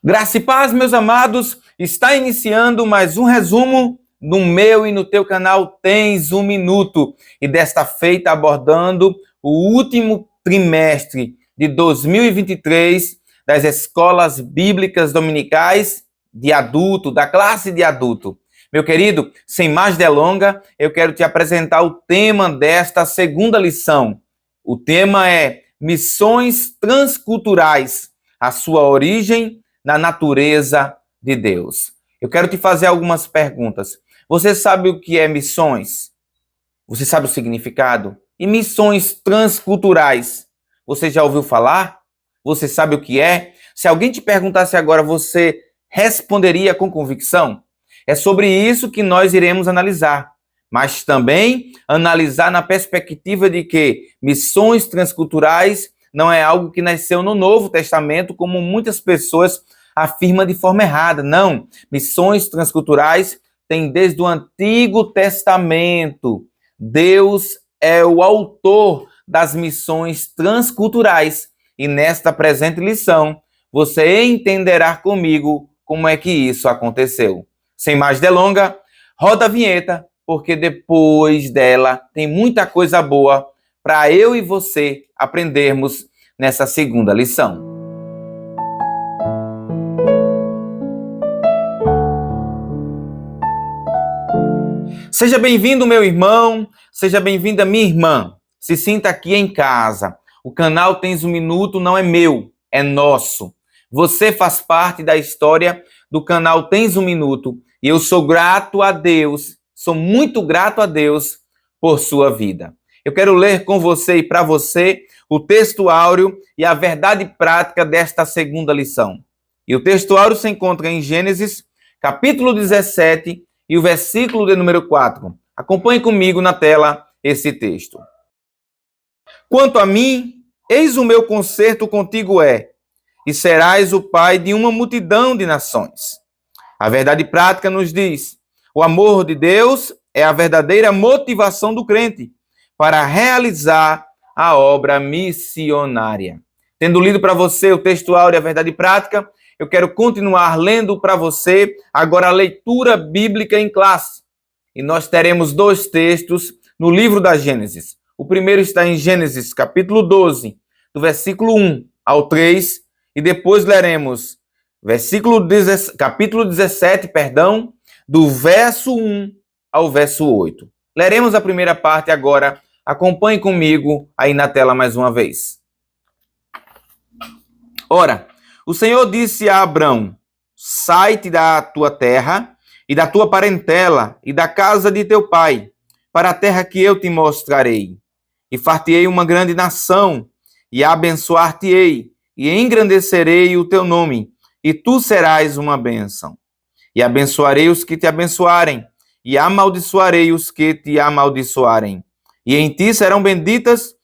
Graça e paz, meus amados, está iniciando mais um resumo no meu e no teu canal Tens um Minuto, e desta feita abordando o último trimestre de 2023 das escolas bíblicas dominicais de adulto, da classe de adulto. Meu querido, sem mais delonga, eu quero te apresentar o tema desta segunda lição. O tema é Missões Transculturais, a sua origem na natureza de Deus. Eu quero te fazer algumas perguntas. Você sabe o que é missões? Você sabe o significado? E missões transculturais? Você já ouviu falar? Você sabe o que é? Se alguém te perguntasse agora, você responderia com convicção? É sobre isso que nós iremos analisar, mas também analisar na perspectiva de que missões transculturais não é algo que nasceu no Novo Testamento, como muitas pessoas afirmam de forma errada. Não, missões transculturais têm desde o Antigo Testamento. Deus é o autor das missões transculturais. E nesta presente lição, você entenderá comigo como é que isso aconteceu. Sem mais delonga, roda a vinheta, porque depois dela tem muita coisa boa para eu e você aprendermos nessa segunda lição. Seja bem-vindo, meu irmão, seja bem-vinda, minha irmã. Se sinta aqui em casa. O canal Tens um Minuto não é meu, é nosso. Você faz parte da história do canal Tens um Minuto e eu sou grato a Deus, sou muito grato a Deus por sua vida. Eu quero ler com você e para você o texto áureo e a verdade prática desta segunda lição. E o texto áureo se encontra em Gênesis, capítulo 17, e o versículo de número 4. Acompanhe comigo na tela esse texto. Quanto a mim, eis o meu concerto contigo e serás o pai de uma multidão de nações. A verdade prática nos diz, o amor de Deus é a verdadeira motivação do crente para realizar a obra missionária. Tendo lido para você o texto áureo e a verdade prática, eu quero continuar lendo para você agora a leitura bíblica em classe. E nós teremos dois textos no livro da Gênesis. O primeiro está em Gênesis, capítulo 12, do versículo 1 ao 3, e depois leremos capítulo 17, do verso 1 ao verso 8. Leremos a primeira parte agora. Acompanhe comigo aí na tela mais uma vez. Ora, o Senhor disse a Abrão, sai-te da tua terra e da tua parentela e da casa de teu pai, para a terra que eu te mostrarei. E far-te-ei uma grande nação, e abençoar-te-ei, e engrandecerei o teu nome, e tu serás uma bênção. E abençoarei os que te abençoarem, e amaldiçoarei os que te amaldiçoarem. E em ti serão benditas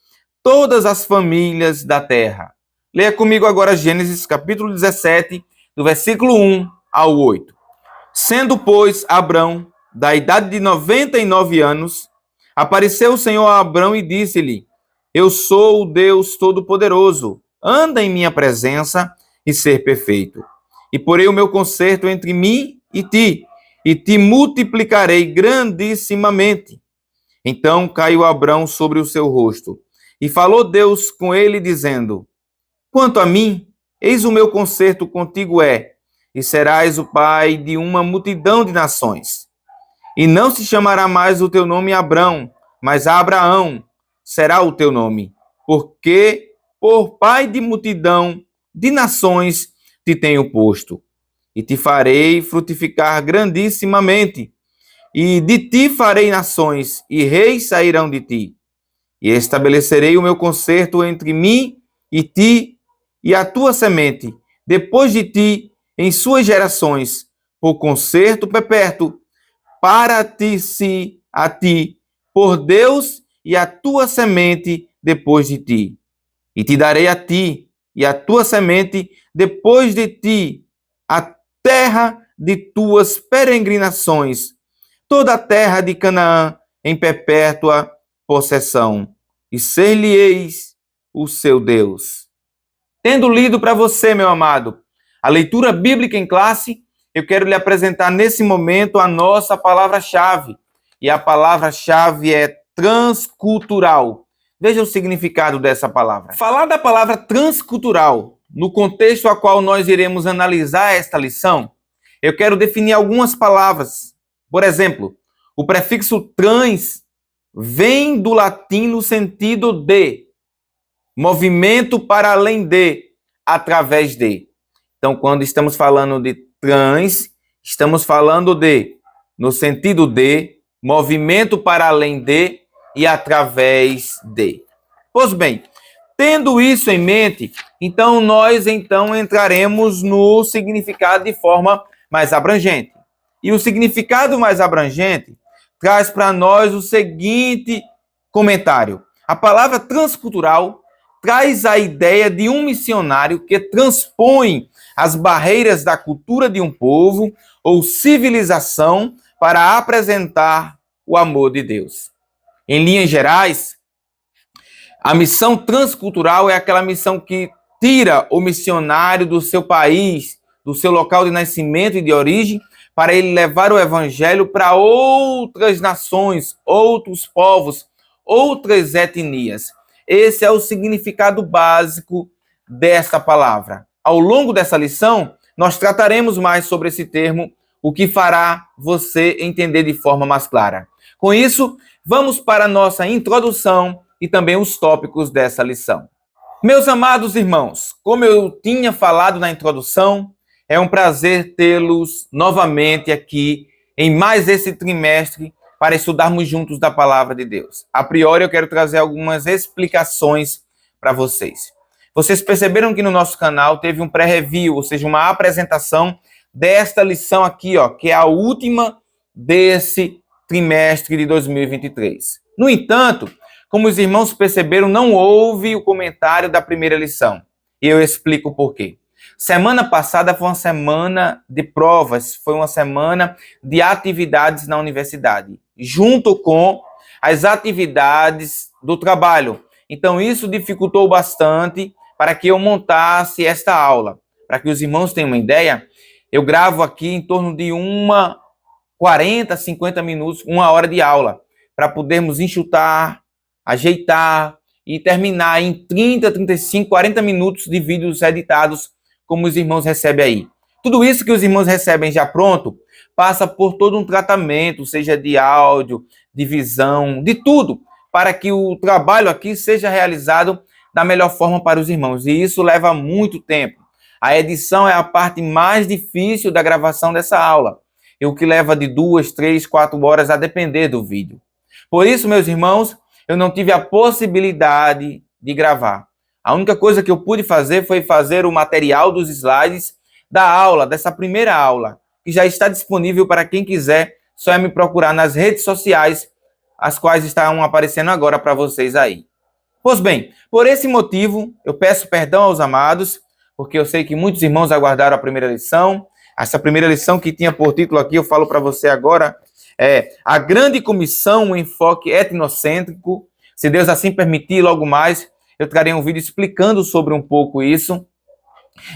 todas as famílias da terra. Leia comigo agora Gênesis, capítulo 17, do versículo 1 ao 8. Sendo, pois, Abrão, da idade de 99 anos, apareceu o Senhor a Abrão e disse-lhe, eu sou o Deus Todo-Poderoso, anda em minha presença e ser perfeito. E porei o meu concerto entre mim e te multiplicarei grandissimamente. Então caiu Abrão sobre o seu rosto, e falou Deus com ele, dizendo, quanto a mim, eis o meu concerto contigo e serás o pai de uma multidão de nações. E não se chamará mais o teu nome Abrão, mas Abraão será o teu nome, porque por pai de multidão de nações te tenho posto. E te farei frutificar grandissimamente, e de ti farei nações, e reis sairão de ti. E estabelecerei o meu concerto entre mim e ti, e a tua semente, depois de ti, em suas gerações, por concerto perpétuo, para a ti, por Deus e a tua semente depois de ti. E te darei a ti e a tua semente depois de ti, a terra de tuas peregrinações, toda a terra de Canaã em perpétua possessão, e ser-lhe-eis o seu Deus. Tendo lido para você, meu amado, A leitura bíblica em classe, eu quero lhe apresentar nesse momento a nossa palavra-chave. E a palavra-chave é transcultural. Veja o significado dessa palavra. Falar da palavra transcultural, no contexto a qual nós iremos analisar esta lição, eu quero definir algumas palavras. Por exemplo, o prefixo trans vem do latim no sentido de movimento para além de, através de. Então, quando estamos falando de trans, estamos falando de, no sentido de, movimento para além de e através de. Pois bem, tendo isso em mente, então nós entraremos no significado de forma mais abrangente. E o significado mais abrangente traz para nós o seguinte comentário. A palavra transcultural traz a ideia de um missionário que transpõe as barreiras da cultura de um povo ou civilização para apresentar o amor de Deus. Em linhas gerais, a missão transcultural é aquela missão que tira o missionário do seu país, do seu local de nascimento e de origem, para ele levar o evangelho para outras nações, outros povos, outras etnias. Esse é o significado básico desta palavra. Ao longo dessa lição, nós trataremos mais sobre esse termo, o que fará você entender de forma mais clara. Com isso, vamos para a nossa introdução e também os tópicos dessa lição. Meus amados irmãos, como eu tinha falado na introdução, é um prazer tê-los novamente aqui em mais esse trimestre para estudarmos juntos da Palavra de Deus. A priori, eu quero trazer algumas explicações para vocês. Vocês perceberam que no nosso canal teve um pré-review, ou seja, uma apresentação desta lição aqui, que é a última desse trimestre de 2023. No entanto, como os irmãos perceberam, não houve o comentário da primeira lição. E eu explico por quê. Semana passada foi uma semana de provas, foi uma semana de atividades na universidade, junto com as atividades do trabalho. Então, isso dificultou bastante para que eu montasse esta aula. Para que os irmãos tenham uma ideia, eu gravo aqui em torno de 40, 50 minutos, 1 hora de aula, para podermos enxutar, ajeitar e terminar em 30, 35, 40 minutos de vídeos editados, como os irmãos recebem aí. Tudo isso que os irmãos recebem já pronto, passa por todo um tratamento, seja de áudio, de visão, de tudo, para que o trabalho aqui seja realizado da melhor forma para os irmãos. E isso leva muito tempo. A edição é a parte mais difícil da gravação dessa aula, e o que leva de 2, 3, 4 horas a depender do vídeo. Por isso, meus irmãos, eu não tive a possibilidade de gravar. A única coisa que eu pude fazer foi fazer o material dos slides da aula, dessa primeira aula, que já está disponível para quem quiser, só é me procurar nas redes sociais, as quais estão aparecendo agora para vocês aí. Pois bem, por esse motivo, eu peço perdão aos amados, porque eu sei que muitos irmãos aguardaram a primeira lição. Essa primeira lição que tinha por título aqui, eu falo para você agora, é a grande comissão, um enfoque etnocêntrico. Se Deus assim permitir, logo mais, eu trarei um vídeo explicando sobre um pouco isso,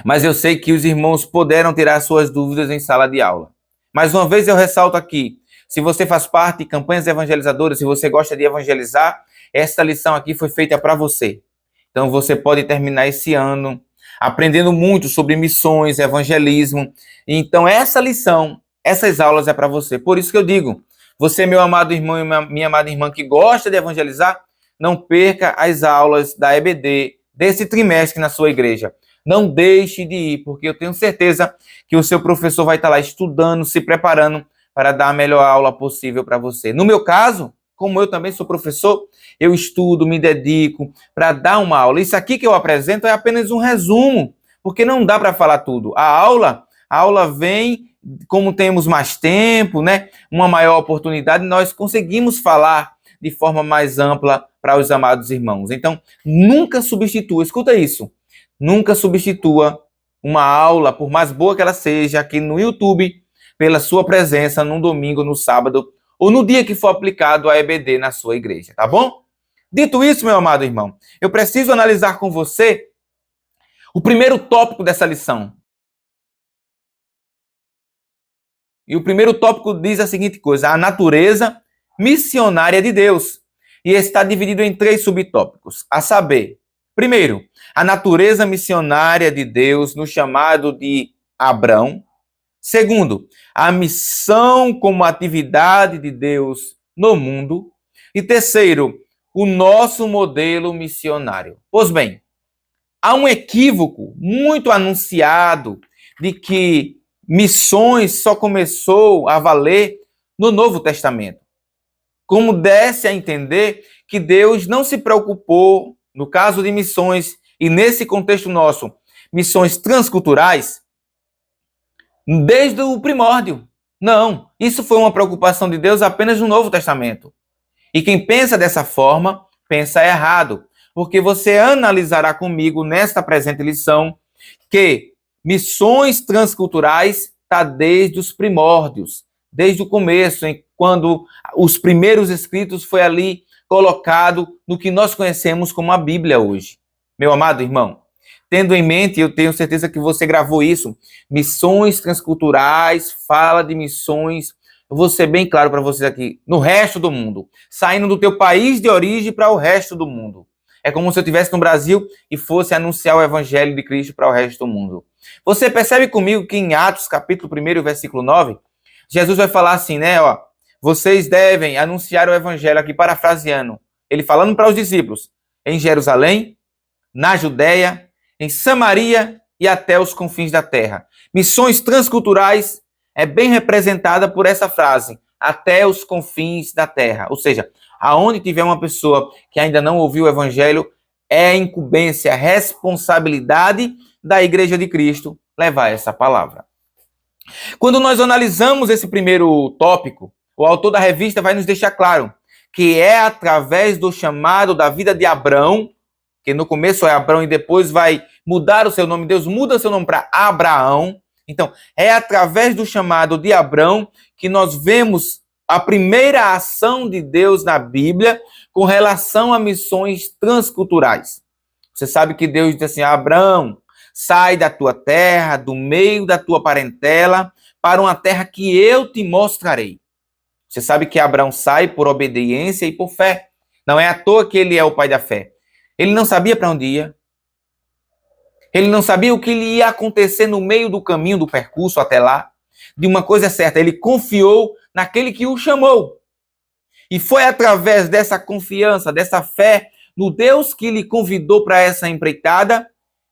mas eu sei que os irmãos puderam tirar suas dúvidas em sala de aula. Mais uma vez eu ressalto aqui, se você faz parte de campanhas evangelizadoras, se você gosta de evangelizar, esta lição aqui foi feita para você. Então você pode terminar esse ano aprendendo muito sobre missões, evangelismo. Então essa lição, essas aulas é para você. Por isso que eu digo, você, meu amado irmão e minha amada irmã que gosta de evangelizar, não perca as aulas da EBD desse trimestre na sua igreja. Não deixe de ir, porque eu tenho certeza que o seu professor vai estar lá estudando, se preparando para dar a melhor aula possível para você. No meu caso, como eu também sou professor, eu estudo, me dedico para dar uma aula. Isso aqui que eu apresento é apenas um resumo, porque não dá para falar tudo. A aula vem, como temos mais tempo, né? Uma maior oportunidade, nós conseguimos falar de forma mais ampla para os amados irmãos. Então, nunca substitua, escuta isso, nunca substitua uma aula, por mais boa que ela seja, aqui no YouTube, pela sua presença no domingo, no sábado, ou no dia que for aplicado a EBD na sua igreja, tá bom? Dito isso, meu amado irmão, eu preciso analisar com você o primeiro tópico dessa lição. E o primeiro tópico diz a seguinte coisa: a natureza missionária de Deus. E está dividido em 3 subtópicos, a saber, primeiro, a natureza missionária de Deus no chamado de Abrão. Segundo, a missão como atividade de Deus no mundo. E terceiro, o nosso modelo missionário. Pois bem, há um equívoco muito anunciado de que missões só começou a valer no Novo Testamento. Como desse a entender que Deus não se preocupou, no caso de missões, e nesse contexto nosso, missões transculturais, desde o primórdio. Não, isso foi uma preocupação de Deus apenas no Novo Testamento. E quem pensa dessa forma, pensa errado, porque você analisará comigo nesta presente lição que missões transculturais está desde os primórdios, desde o começo, quando os primeiros escritos foi ali colocado no que nós conhecemos como a Bíblia hoje. Meu amado irmão, tendo em mente, eu tenho certeza que você gravou isso, missões transculturais, fala de missões, eu vou ser bem claro para vocês aqui, no resto do mundo, saindo do teu país de origem para o resto do mundo. É como se eu estivesse no Brasil e fosse anunciar o Evangelho de Cristo para o resto do mundo. Você percebe comigo que em Atos, capítulo 1, versículo 9, Jesus vai falar assim, né? Ó, vocês devem anunciar o Evangelho, aqui parafraseando, ele falando para os discípulos, em Jerusalém, na Judéia, em Samaria e até os confins da terra. Missões transculturais é bem representada por essa frase, até os confins da terra. Ou seja, aonde tiver uma pessoa que ainda não ouviu o Evangelho, é incumbência, responsabilidade da Igreja de Cristo levar essa palavra. Quando nós analisamos esse primeiro tópico, o autor da revista vai nos deixar claro que é através do chamado da vida de Abrão, que no começo é Abrão e depois vai mudar o seu nome, Deus muda o seu nome para Abraão. Então, é através do chamado de Abrão que nós vemos a primeira ação de Deus na Bíblia com relação a missões transculturais. Você sabe que Deus disse assim, Abrão, sai da tua terra, do meio da tua parentela, para uma terra que eu te mostrarei. Você sabe que Abraão sai por obediência e por fé. Não é à toa que ele é o pai da fé. Ele não sabia para onde ia. Ele não sabia o que lhe ia acontecer no meio do caminho, do percurso até lá. De uma coisa certa, ele confiou naquele que o chamou. E foi através dessa confiança, dessa fé no Deus que lhe convidou para essa empreitada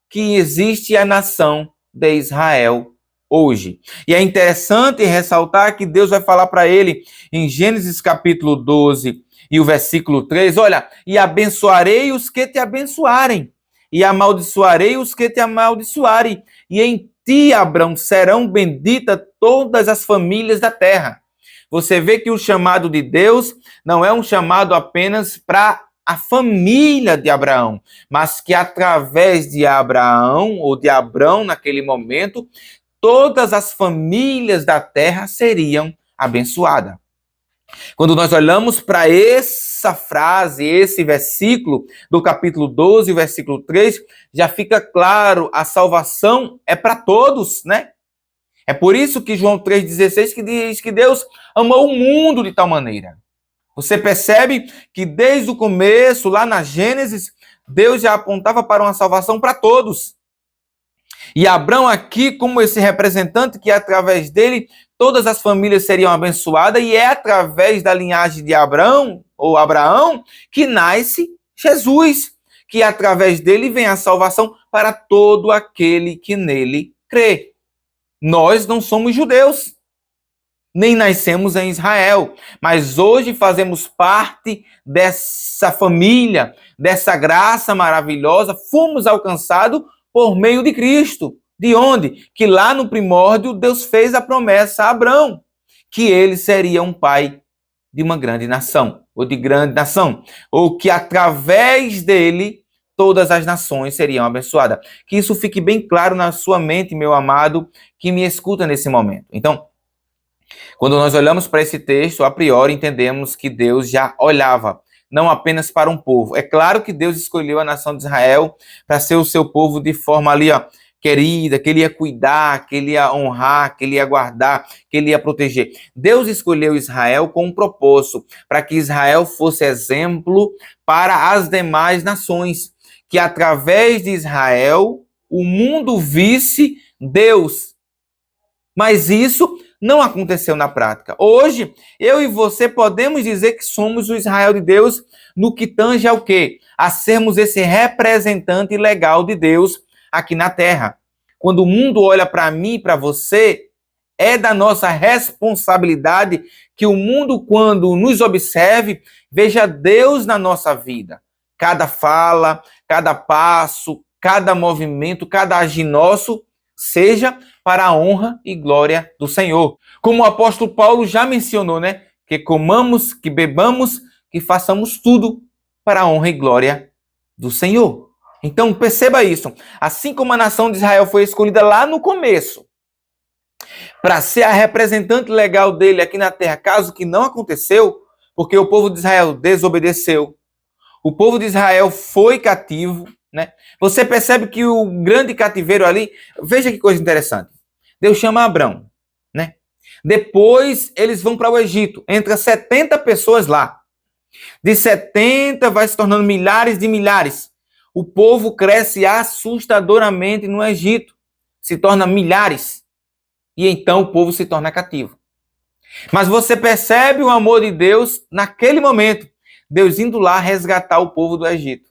que existe a nação de Israel hoje. E é interessante ressaltar que Deus vai falar para ele em Gênesis capítulo 12 e o versículo 3, olha, e abençoarei os que te abençoarem, e amaldiçoarei os que te amaldiçoarem, e em ti, Abrão, serão benditas todas as famílias da terra. Você vê que o chamado de Deus não é um chamado apenas para a família de Abraão, mas que através de Abraão, ou de Abrão naquele momento, todas as famílias da terra seriam abençoadas. Quando nós olhamos para essa frase, esse versículo do capítulo 12, versículo 3, já fica claro, a salvação é para todos, né? É por isso que João 3,16 que diz que Deus amou o mundo de tal maneira. Você percebe que desde o começo, lá na Gênesis, Deus já apontava para uma salvação para todos. E Abrão aqui, como esse representante, que através dele todas as famílias seriam abençoadas, e é através da linhagem de Abrão, ou Abraão, que nasce Jesus, que através dele vem a salvação para todo aquele que nele crê. Nós não somos judeus, nem nascemos em Israel, mas hoje fazemos parte dessa família, dessa graça maravilhosa, fomos alcançados por meio de Cristo. De onde? Que lá no primórdio Deus fez a promessa a Abrão, que ele seria um pai de uma grande nação, ou de grande nação, ou que através dele todas as nações seriam abençoadas. Que isso fique bem claro na sua mente, meu amado, que me escuta nesse momento. Então, quando nós olhamos para esse texto, a priori entendemos que Deus já olhava não apenas para um povo. É claro que Deus escolheu a nação de Israel para ser o seu povo de forma ali, ó, querida, que ele ia cuidar, que ele ia honrar, que ele ia guardar, que ele ia proteger. Deus escolheu Israel com um propósito, para que Israel fosse exemplo para as demais nações, que através de Israel o mundo visse Deus. Mas isso não aconteceu na prática. Hoje, eu e você podemos dizer que somos o Israel de Deus no que tange ao quê? A sermos esse representante legal de Deus aqui na Terra. Quando o mundo olha para mim e para você, é da nossa responsabilidade que o mundo, quando nos observe, veja Deus na nossa vida. Cada fala, cada passo, cada movimento, cada agir nosso, seja para a honra e glória do Senhor. Como o apóstolo Paulo já mencionou, né? Que comamos, que bebamos, que façamos tudo para a honra e glória do Senhor. Então, perceba isso. Assim como a nação de Israel foi escolhida lá no começo, para ser a representante legal dele aqui na terra, caso que não aconteceu, porque o povo de Israel desobedeceu, o povo de Israel foi cativo, né? Você percebe que o grande cativeiro ali, veja que coisa interessante. Deus chama Abrão, né? Depois eles vão para o Egito, entra 70 pessoas lá. De 70 vai se tornando milhares de milhares. O povo cresce assustadoramente no Egito, se torna milhares. E então o povo se torna cativo. Mas você percebe o amor de Deus naquele momento. Deus indo lá resgatar o povo do Egito.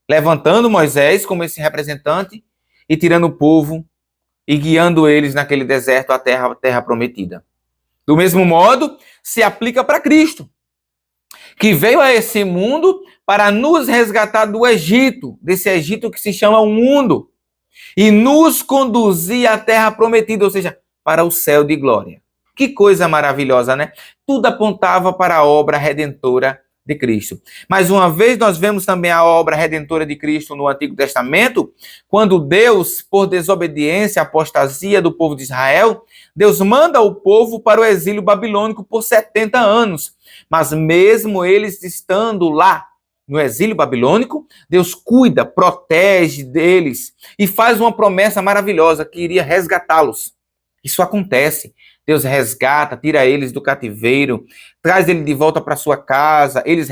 Levantando Moisés como esse representante e tirando o povo e guiando eles naquele deserto à terra prometida. Do mesmo modo, se aplica para Cristo, que veio a esse mundo para nos resgatar do Egito, desse Egito que se chama o mundo, e nos conduzir à terra prometida, ou seja, para o céu de glória. Que coisa maravilhosa, né? Tudo apontava para a obra redentora de Cristo. Mais uma vez, nós vemos também a obra redentora de Cristo no Antigo Testamento, quando Deus, por desobediência, apostasia do povo de Israel, Deus manda o povo para o exílio babilônico por 70 anos. Mas mesmo eles estando lá no exílio babilônico, Deus cuida, protege deles e faz uma promessa maravilhosa que iria resgatá-los. Isso acontece. Deus resgata, tira eles do cativeiro, traz ele de volta para sua casa, eles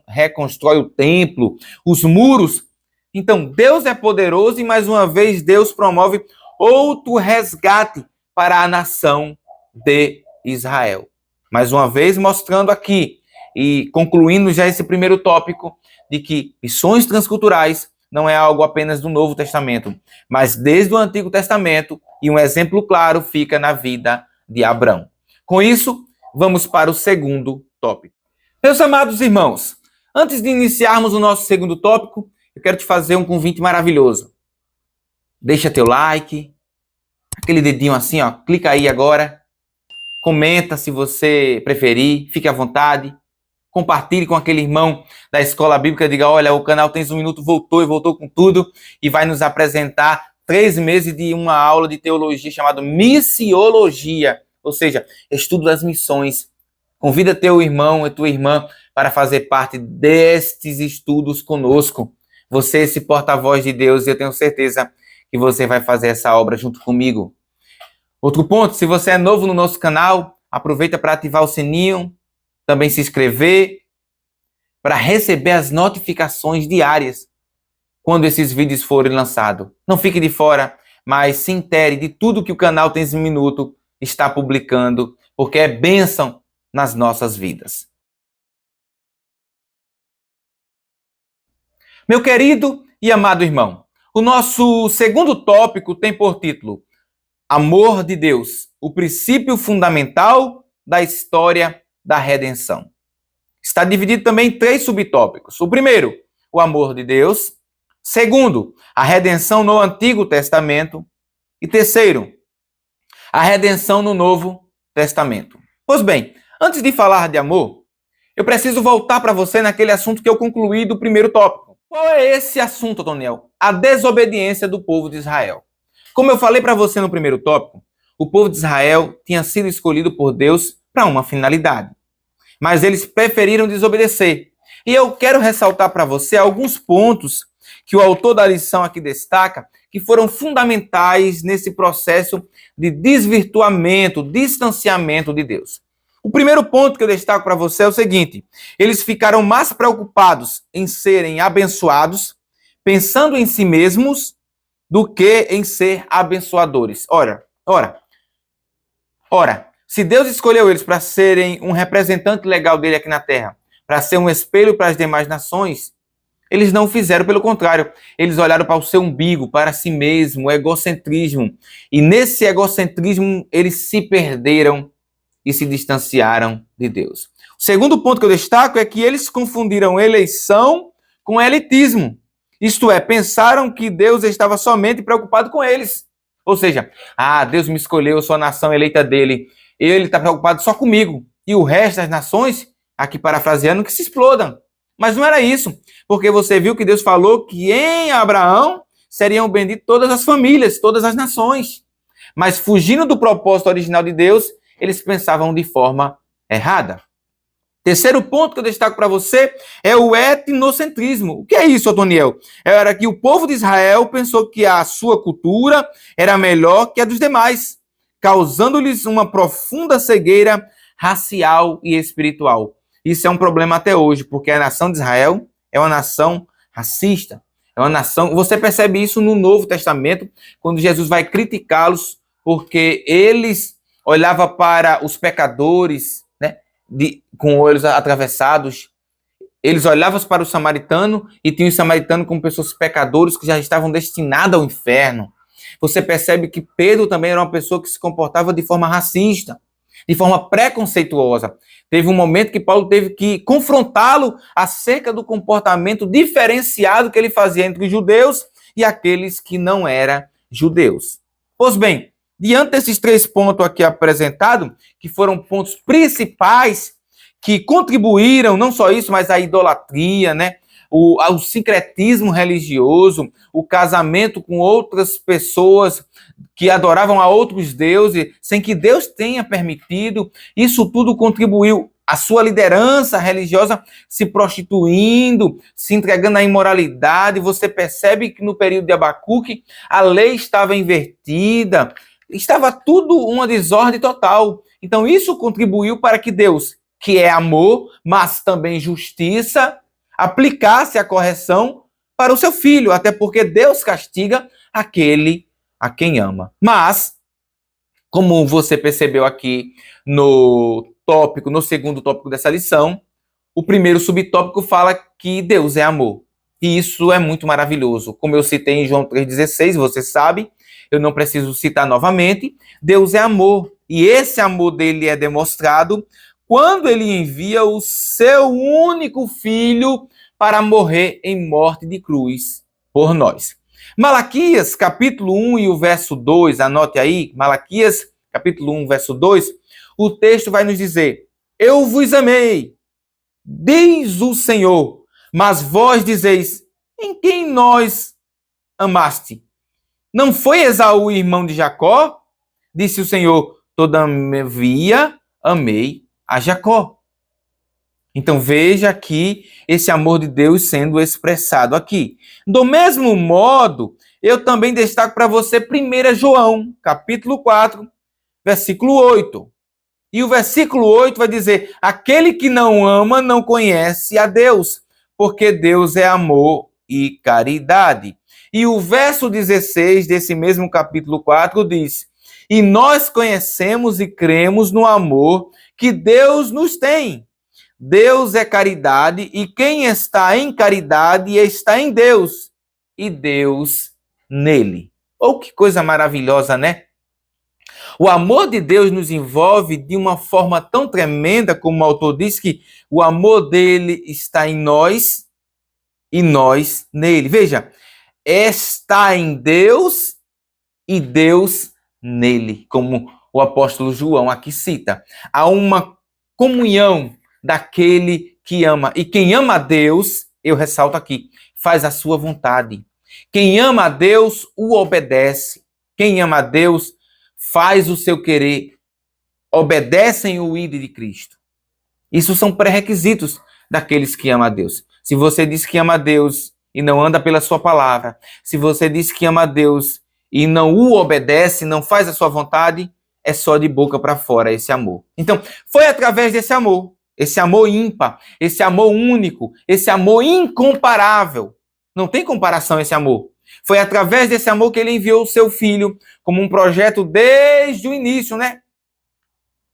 reconstroem o templo, os muros. Então, Deus é poderoso e, mais uma vez, Deus promove outro resgate para a nação de Israel. Mais uma vez, mostrando aqui e concluindo já esse primeiro tópico de que missões transculturais não é algo apenas do Novo Testamento, mas desde o Antigo Testamento, e um exemplo claro fica na vida de Abrão. Com isso, vamos para o segundo tópico. Meus amados irmãos, antes de iniciarmos o nosso segundo tópico, eu quero te fazer um convite maravilhoso. Deixa teu like, aquele dedinho assim, ó, clica aí agora, comenta se você preferir, fique à vontade, compartilhe com aquele irmão da escola bíblica, diga, olha, o canal Tens um Minuto voltou e voltou com tudo e vai nos apresentar 3 meses de uma aula de teologia chamada missiologia, ou seja, estudo das missões. Convida teu irmão e tua irmã para fazer parte destes estudos conosco. Você é esse porta-voz de Deus e eu tenho certeza que você vai fazer essa obra junto comigo. Outro ponto, se você é novo no nosso canal, aproveita para ativar o sininho, também se inscrever, para receber as notificações diárias quando esses vídeos forem lançados. Não fique de fora, mas se intere de tudo que o canal Tens um Minuto está publicando, porque é bênção nas nossas vidas. Meu querido e amado irmão, o nosso segundo tópico tem por título Amor de Deus, o princípio fundamental da história da redenção. Está dividido também em 3 subtópicos. O primeiro, o amor de Deus. Segundo, a redenção no Antigo Testamento. E terceiro, a redenção no Novo Testamento. Pois bem, antes de falar de amor, eu preciso voltar para você naquele assunto que eu concluí do primeiro tópico. Qual é esse assunto, Daniel? A desobediência do povo de Israel. Como eu falei para você no primeiro tópico, o povo de Israel tinha sido escolhido por Deus para uma finalidade. Mas eles preferiram desobedecer. E eu quero ressaltar para você alguns pontos que o autor da lição aqui destaca, que foram fundamentais nesse processo de desvirtuamento, distanciamento de Deus. O primeiro ponto que eu destaco para você é o seguinte: eles ficaram mais preocupados em serem abençoados, pensando em si mesmos, do que em ser abençoadores. Ora, se Deus escolheu eles para serem um representante legal dele aqui na Terra, para ser um espelho para as demais nações, eles não fizeram, pelo contrário, eles olharam para o seu umbigo, para si mesmo, o egocentrismo. E nesse egocentrismo, eles se perderam e se distanciaram de Deus. O segundo ponto que eu destaco é que eles confundiram eleição com elitismo. Isto é, pensaram que Deus estava somente preocupado com eles. Ou seja, Deus me escolheu, eu sou a nação eleita dele. Ele está preocupado só comigo. E o resto das nações, aqui parafraseando, que se explodam. Mas não era isso, porque você viu que Deus falou que em Abraão seriam benditas todas as famílias, todas as nações. Mas fugindo do propósito original de Deus, eles pensavam de forma errada. Terceiro ponto que eu destaco para você é o etnocentrismo. O que é isso, Otoniel? Era que o povo de Israel pensou que a sua cultura era melhor que a dos demais, causando-lhes uma profunda cegueira racial e espiritual. Isso é um problema até hoje, porque a nação de Israel é uma nação racista. É uma nação. Você percebe isso no Novo Testamento, quando Jesus vai criticá-los, porque eles olhavam para os pecadores, né, com olhos atravessados. Eles olhavam para o samaritano e tinham o samaritano como pessoas pecadores que já estavam destinados ao inferno. Você percebe que Pedro também era uma pessoa que se comportava de forma racista, de forma preconceituosa. Teve um momento que Paulo teve que confrontá-lo acerca do comportamento diferenciado que ele fazia entre os judeus e aqueles que não eram judeus. Pois bem, diante desses três pontos aqui apresentados, que foram pontos principais que contribuíram, não só isso, mas a idolatria, né? O sincretismo religioso, o casamento com outras pessoas que adoravam a outros deuses, sem que Deus tenha permitido, isso tudo contribuiu. A sua liderança religiosa se prostituindo, se entregando à imoralidade. Você percebe que no período de Abacuque a lei estava invertida, estava tudo uma desordem total. Então isso contribuiu para que Deus, que é amor, mas também justiça, aplicasse a correção para o seu filho, até porque Deus castiga aquele a quem ama. Mas, como você percebeu aqui no segundo tópico dessa lição, o primeiro subtópico fala que Deus é amor. E isso é muito maravilhoso. Como eu citei em João 3,16, você sabe, eu não preciso citar novamente, Deus é amor. E esse amor dele é demonstrado quando ele envia o seu único filho para morrer em morte de cruz por nós. Malaquias, capítulo 1 e o verso 2, anote aí, Malaquias, capítulo 1, verso 2, o texto vai nos dizer: eu vos amei, diz o Senhor, mas vós dizeis, em quem nós amaste? Não foi Esaú, irmão de Jacó? Disse o Senhor, todavia amei a Jacó. Então veja aqui esse amor de Deus sendo expressado aqui. Do mesmo modo, eu também destaco para você 1 João, capítulo 4, versículo 8. E o versículo 8 vai dizer: aquele que não ama não conhece a Deus, porque Deus é amor e caridade. E o verso 16 desse mesmo capítulo 4 diz: e nós conhecemos e cremos no amor que Deus nos tem. Deus é caridade, e quem está em caridade está em Deus, e Deus nele. Oh, que coisa maravilhosa, né? O amor de Deus nos envolve de uma forma tão tremenda, como o autor diz, que o amor dele está em nós e nós nele. Veja, está em Deus e Deus nele, como o apóstolo João aqui cita. Há uma comunhão daquele que ama. E quem ama a Deus, eu ressalto aqui, faz a sua vontade. Quem ama a Deus, o obedece. Quem ama a Deus, faz o seu querer. Obedecem o ídolo de Cristo. Isso são pré-requisitos daqueles que amam a Deus. Se você diz que ama a Deus e não anda pela sua palavra, se você diz que ama a Deus e não o obedece, não faz a sua vontade, é só de boca para fora esse amor. Então, foi através desse amor, esse amor ímpar, esse amor único, esse amor incomparável. Não tem comparação esse amor. Foi através desse amor que ele enviou o seu filho como um projeto desde o início, né?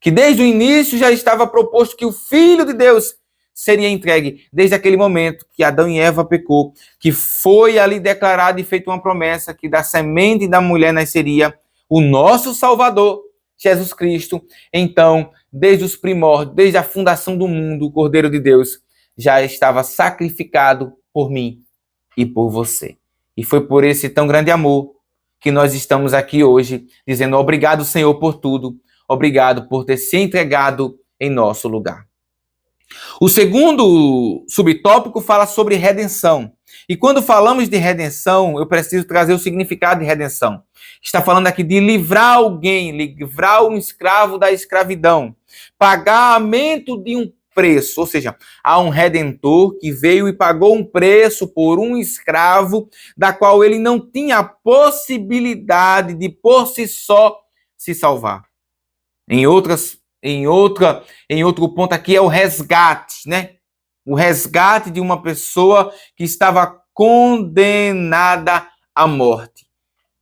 Que desde o início já estava proposto que o Filho de Deus seria entregue, desde aquele momento que Adão e Eva pecou, que foi ali declarado e feita uma promessa que da semente da mulher nasceria o nosso Salvador, Jesus Cristo. Então, desde os primórdios, desde a fundação do mundo, o Cordeiro de Deus já estava sacrificado por mim e por você. E foi por esse tão grande amor que nós estamos aqui hoje, dizendo obrigado, Senhor, por tudo. Obrigado por ter se entregado em nosso lugar. O segundo subtópico fala sobre redenção. E quando falamos de redenção, eu preciso trazer o significado de redenção. Está falando aqui de livrar alguém, livrar um escravo da escravidão, pagamento de um preço, ou seja, há um redentor que veio e pagou um preço por um escravo da qual ele não tinha a possibilidade de por si só se salvar. Em outro ponto aqui é o resgate, né? O resgate de uma pessoa que estava condenada à morte.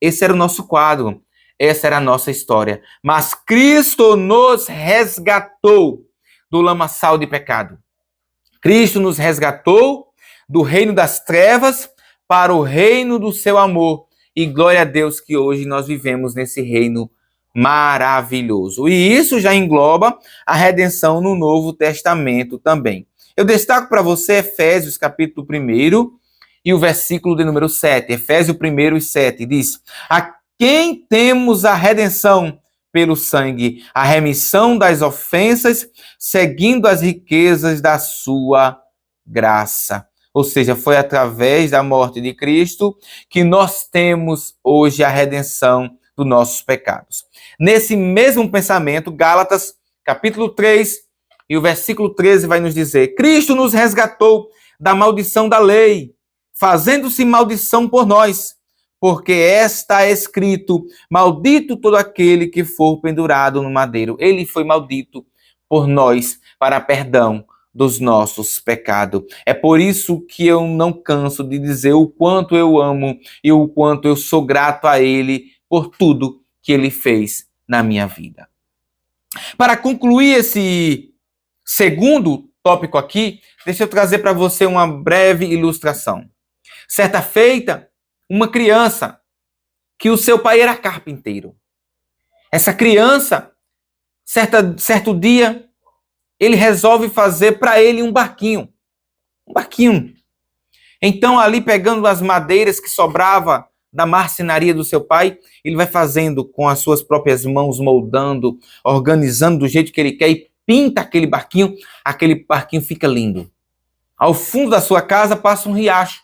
Esse era o nosso quadro, essa era a nossa história. Mas Cristo nos resgatou do lamaçal de pecado. Cristo nos resgatou do reino das trevas para o reino do seu amor. E glória a Deus que hoje nós vivemos nesse reino maravilhoso. E isso já engloba a redenção no Novo Testamento também. Eu destaco para você Efésios capítulo 1 e o versículo de número 7. Efésios 1:7 diz: a quem temos a redenção pelo sangue, a remissão das ofensas, seguindo as riquezas da sua graça. Ou seja, foi através da morte de Cristo que nós temos hoje a redenção dos nossos pecados. Nesse mesmo pensamento, Gálatas, capítulo 3, e o versículo 13 vai nos dizer: Cristo nos resgatou da maldição da lei, fazendo-se maldição por nós, porque está escrito: maldito todo aquele que for pendurado no madeiro. Ele foi maldito por nós, para perdão dos nossos pecados. É por isso que eu não canso de dizer o quanto eu amo e o quanto eu sou grato a Ele por tudo que Ele fez na minha vida. Para concluir esse segundo tópico aqui, deixa eu trazer para você uma breve ilustração. Certa feita, uma criança, que o seu pai era carpinteiro. Essa criança, certo dia, ele resolve fazer para ele um barquinho. Um barquinho. Então, ali pegando as madeiras que sobrava da marcenaria do seu pai, ele vai fazendo com as suas próprias mãos, moldando, organizando do jeito que ele quer e pinta aquele barquinho fica lindo. Ao fundo da sua casa passa um riacho.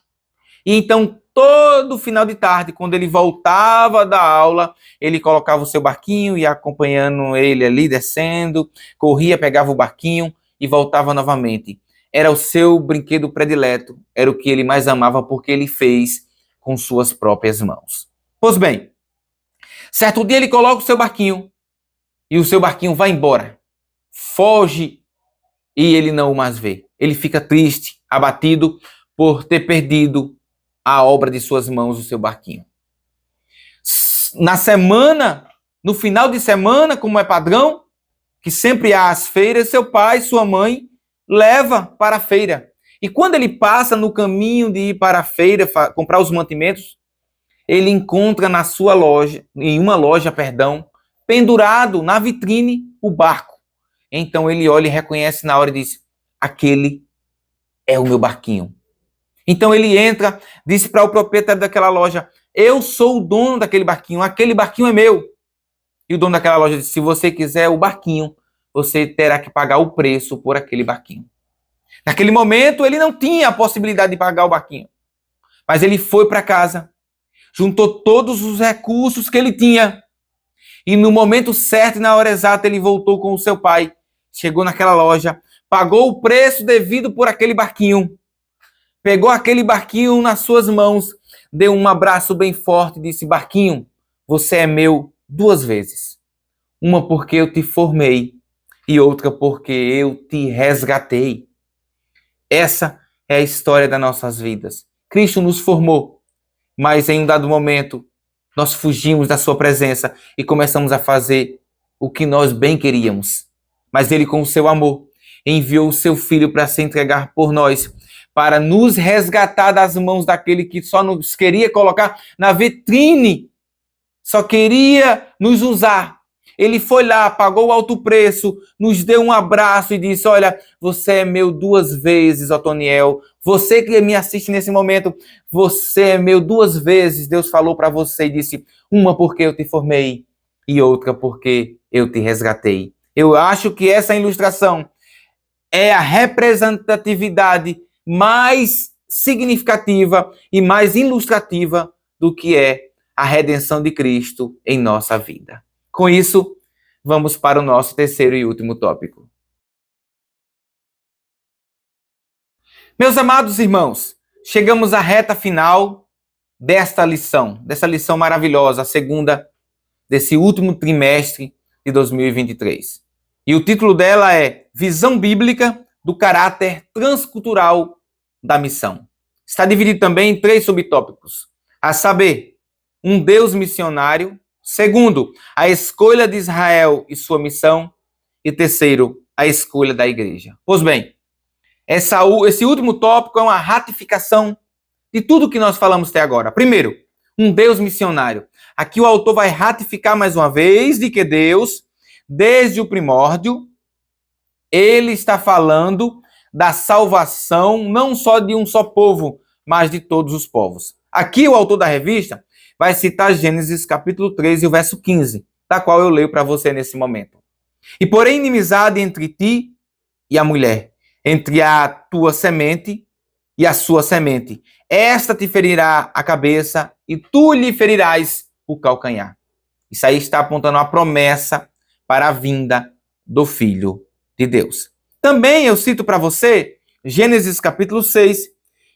E então, todo final de tarde, quando ele voltava da aula, ele colocava o seu barquinho e acompanhando ele ali, descendo, corria, pegava o barquinho e voltava novamente. Era o seu brinquedo predileto, era o que ele mais amava porque ele fez com suas próprias mãos. Pois bem, certo dia ele coloca o seu barquinho e o seu barquinho vai embora, foge e ele não o mais vê. Ele fica triste, abatido por ter perdido a obra de suas mãos, o seu barquinho. Na semana, no final de semana, como é padrão, que sempre há as feiras, seu pai, sua mãe, leva para a feira. E quando ele passa no caminho de ir para a feira, comprar os mantimentos, ele encontra na sua loja, em uma loja, pendurado na vitrine, o barco. Então ele olha e reconhece na hora e diz: aquele é o meu barquinho. Então ele entra, disse para o proprietário daquela loja: eu sou o dono daquele barquinho, aquele barquinho é meu. E o dono daquela loja disse: se você quiser o barquinho, você terá que pagar o preço por aquele barquinho. Naquele momento ele não tinha a possibilidade de pagar o barquinho. Mas ele foi para casa, juntou todos os recursos que ele tinha. E no momento certo e na hora exata ele voltou com o seu pai. Chegou naquela loja, pagou o preço devido por aquele barquinho. pegou aquele barquinho nas suas mãos, deu um abraço bem forte e disse: barquinho, você é meu 2 vezes. Uma porque eu te formei e outra porque eu te resgatei. Essa é a história das nossas vidas. Cristo nos formou, mas em um dado momento nós fugimos da sua presença e começamos a fazer o que nós bem queríamos. Mas ele, com o seu amor, enviou o seu Filho para se entregar por nós, para nos resgatar das mãos daquele que só nos queria colocar na vitrine, só queria nos usar. Ele foi lá, pagou o alto preço, nos deu um abraço e disse: olha, você é meu 2 vezes, Otoniel. Você que me assiste nesse momento, você é meu 2 vezes. Deus falou para você e disse: uma porque eu te formei e outra porque eu te resgatei. Eu acho que essa ilustração é a representatividade mais significativa e mais ilustrativa do que é a redenção de Cristo em nossa vida. Com isso, vamos para o nosso terceiro e último tópico. Meus amados irmãos, chegamos à reta final dessa lição maravilhosa, a segunda desse último trimestre de 2023. E o título dela é Visão Bíblica do Caráter Transcultural da Missão. Está dividido também em 3 subtópicos, a saber, um Deus missionário. Segundo, a escolha de Israel e sua missão. E terceiro, a escolha da igreja. Pois bem, esse último tópico é uma ratificação de tudo que nós falamos até agora. Primeiro, um Deus missionário. Aqui o autor vai ratificar mais uma vez de que Deus, desde o primórdio, ele está falando da salvação não só de um só povo, mas de todos os povos. Aqui o autor da revista vai citar Gênesis capítulo 13, o verso 15, da qual eu leio para você nesse momento. E porém inimizade entre ti e a mulher, entre a tua semente e a sua semente. Esta te ferirá a cabeça e tu lhe ferirás o calcanhar. Isso aí está apontando a promessa para a vinda do Filho de Deus. Também eu cito para você Gênesis capítulo 6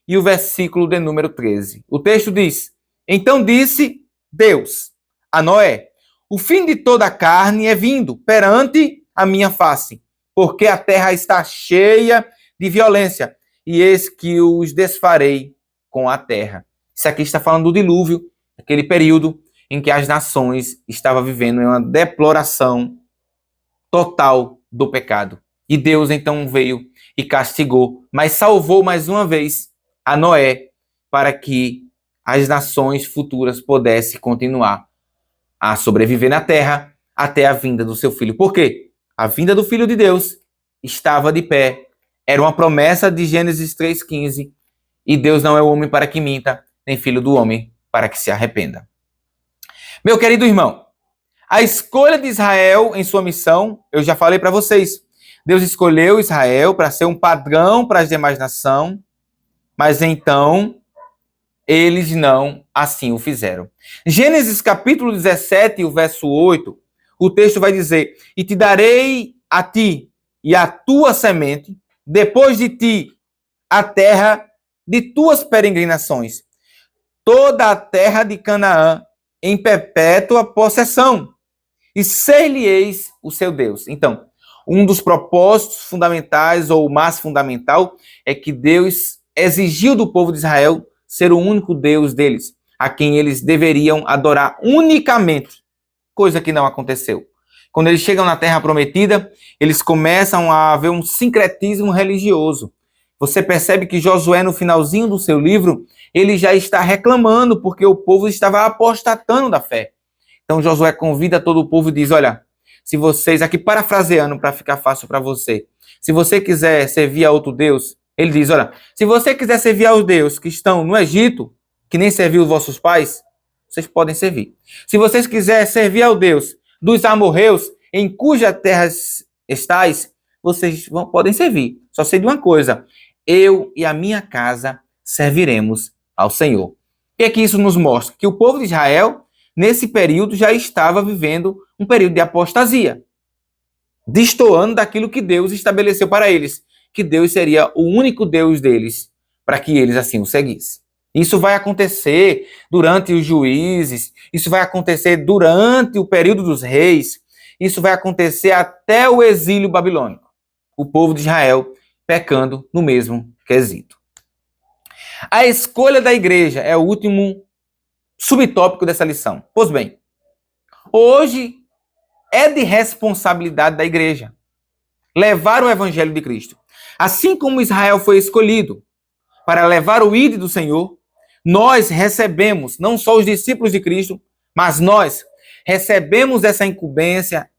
e o versículo de número 13. O texto diz: então disse Deus a Noé: o fim de toda a carne é vindo perante a minha face, porque a terra está cheia de violência, e eis que os desfarei com a terra. Isso aqui está falando do dilúvio, aquele período em que as nações estavam vivendo em uma deploração total do pecado. E Deus então veio e castigou, mas salvou mais uma vez a Noé para que as nações futuras pudessem continuar a sobreviver na terra até a vinda do seu filho. Por quê? A vinda do Filho de Deus estava de pé. Era uma promessa de Gênesis 3,15. E Deus não é homem para que minta, nem filho do homem para que se arrependa. Meu querido irmão, a escolha de Israel em sua missão, eu já falei para vocês. Deus escolheu Israel para ser um padrão para as demais nações, mas então eles não assim o fizeram. Gênesis capítulo 17, o verso 8, o texto vai dizer: e te darei a ti e a tua semente, depois de ti, a terra de tuas peregrinações, toda a terra de Canaã em perpétua possessão, e ser-lhe-eis o seu Deus. Então, um dos propósitos fundamentais, ou o mais fundamental, é que Deus exigiu do povo de Israel ser o único Deus deles, a quem eles deveriam adorar unicamente, coisa que não aconteceu. Quando eles chegam na Terra Prometida, eles começam a ver um sincretismo religioso. Você percebe que Josué, no finalzinho do seu livro, ele já está reclamando porque o povo estava apostatando da fé. Então Josué convida todo o povo e diz: olha, se vocês, aqui parafraseando para ficar fácil para você, se você quiser servir a outro Deus, ele diz: olha, se você quiser servir aos deuses que estão no Egito, que nem serviu os vossos pais, vocês podem servir. Se vocês quiserem servir ao Deus dos amorreus, em cuja terra estais, vocês podem servir. Só sei de uma coisa: eu e a minha casa serviremos ao Senhor. O que é que isso nos mostra? Que o povo de Israel, nesse período, já estava vivendo um período de apostasia, destoando daquilo que Deus estabeleceu para eles, que Deus seria o único Deus deles, para que eles assim o seguissem. Isso vai acontecer durante os juízes, isso vai acontecer durante o período dos reis, isso vai acontecer até o exílio babilônico. O povo de Israel pecando no mesmo quesito. A escolha da igreja é o último subtópico dessa lição. Pois bem, hoje é de responsabilidade da igreja levar o evangelho de Cristo. Assim como Israel foi escolhido para levar o ID do Senhor, nós recebemos, não só os discípulos de Cristo, mas nós recebemos essa incumbência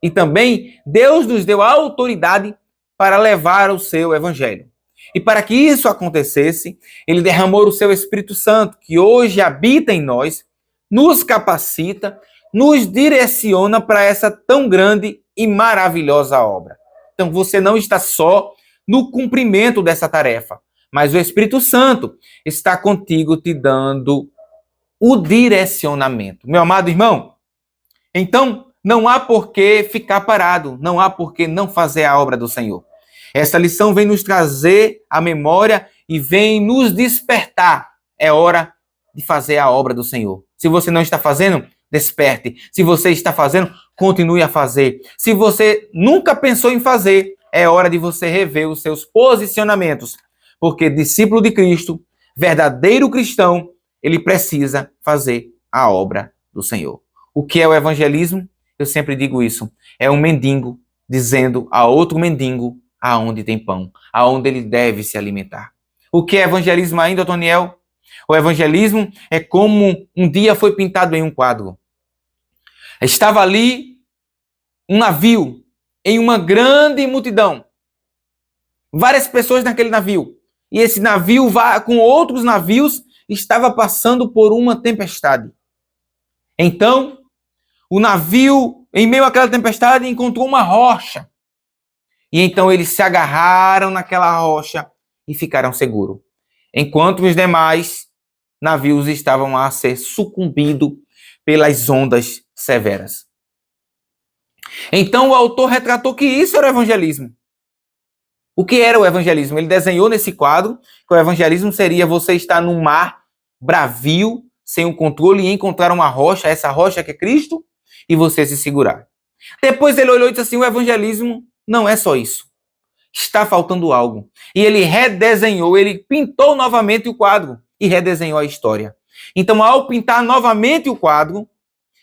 e também Deus nos deu a autoridade para levar o seu evangelho. E para que isso acontecesse, ele derramou o seu Espírito Santo, que hoje habita em nós, nos capacita, nos direciona para essa tão grande e maravilhosa obra. Então você não está só no cumprimento dessa tarefa, mas o Espírito Santo está contigo te dando o direcionamento. Meu amado irmão, então não há por que ficar parado, não há por que não fazer a obra do Senhor. Essa lição vem nos trazer a memória e vem nos despertar. É hora de fazer a obra do Senhor. Se você não está fazendo, desperte. Se você está fazendo, continue a fazer. Se você nunca pensou em fazer, é hora de você rever os seus posicionamentos. Porque discípulo de Cristo, verdadeiro cristão, ele precisa fazer a obra do Senhor. O que é o evangelismo? Eu sempre digo isso. É um mendigo dizendo a outro mendigo aonde tem pão, aonde ele deve se alimentar. O que é evangelismo ainda, Otoniel? O evangelismo é como um dia foi pintado em um quadro. Estava ali um navio em uma grande multidão. Várias pessoas naquele navio. E esse navio, com outros navios, estava passando por uma tempestade. Então, o navio, em meio àquela tempestade, encontrou uma rocha. E então eles se agarraram naquela rocha e ficaram seguros. Enquanto os demais navios estavam a ser sucumbidos pelas ondas severas. Então o autor retratou que isso era o evangelismo. O que era o evangelismo? Ele desenhou nesse quadro que o evangelismo seria você estar num mar bravio, sem o controle, e encontrar uma rocha, essa rocha que é Cristo, e você se segurar. Depois ele olhou e disse assim, o evangelismo não é só isso. Está faltando algo. E ele redesenhou, ele pintou novamente o quadro e redesenhou a história. Então, ao pintar novamente o quadro,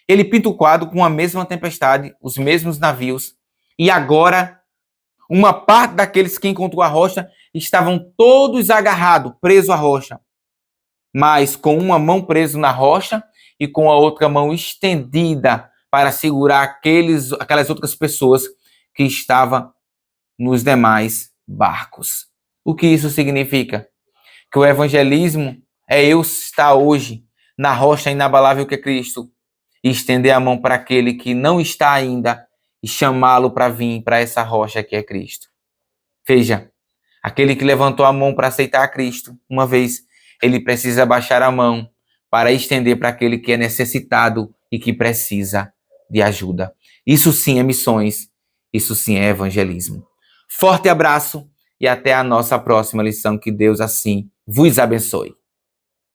ele pinta o quadro com a mesma tempestade, os mesmos navios, e agora uma parte daqueles que encontrou a rocha estavam todos agarrados, presos à rocha, mas com uma mão presa na rocha e com a outra mão estendida para segurar aquelas outras pessoas que estavam nos demais barcos. O que isso significa? Que o evangelismo é eu estar hoje na rocha inabalável que é Cristo e estender a mão para aquele que não está ainda e chamá-lo para vir para essa rocha que é Cristo. Veja, aquele que levantou a mão para aceitar a Cristo, uma vez, ele precisa baixar a mão para estender para aquele que é necessitado e que precisa de ajuda. Isso sim é missões, isso sim é evangelismo. Forte abraço e até a nossa próxima lição. Que Deus assim vos abençoe.